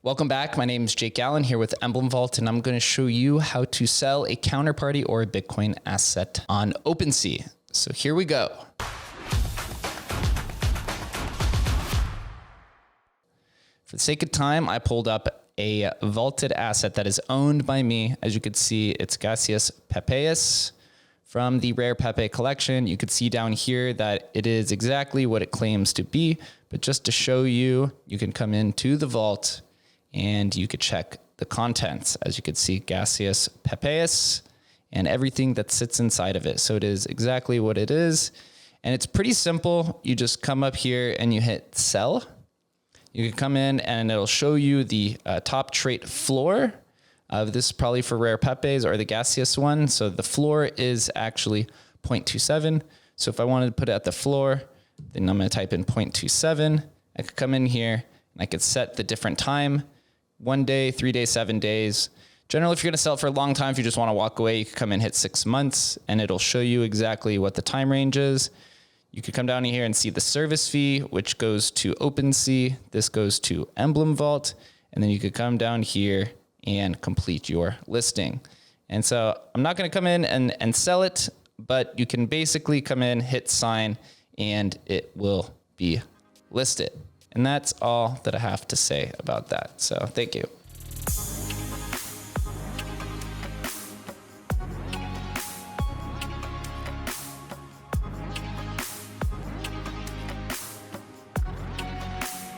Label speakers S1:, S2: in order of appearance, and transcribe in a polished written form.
S1: Welcome back. My name is Jake Allen here with Emblem Vault, and I'm going to show you how to sell a counterparty or a Bitcoin asset on OpenSea. So here we go. For the sake of time, I pulled up a vaulted asset that is owned by me. As you can see, it's Gaseous Pepeus from the Rare Pepe collection. You can see down here that it is exactly what it claims to be. But just to show you, you can come into the vault and you could check the contents. As you can see, Gaseous Pepeus and everything that sits inside of it. So it is exactly what it is. And it's pretty simple. You just come up here and you hit sell. You can come in and it'll show you the top trait floor. This is probably for Rare Pepes or the gaseous one. So the floor is actually 0.27. So if I wanted to put it at the floor, then I'm going to type in 0.27. I could come in here and I could set the different time, 1 day, 3 days, 7 days. Generally, if you're going to sell it for a long time, if you just want to walk away, you can come in, hit 6 months, and it'll show you exactly what the time range is. You could come down here and see the service fee, which goes to OpenSea. This goes to Emblem Vault. And then you could come down here and complete your listing. And so I'm not going to come in and sell it, but you can basically come in, hit sign, and it will be listed. And that's all that I have to say about that. So thank you.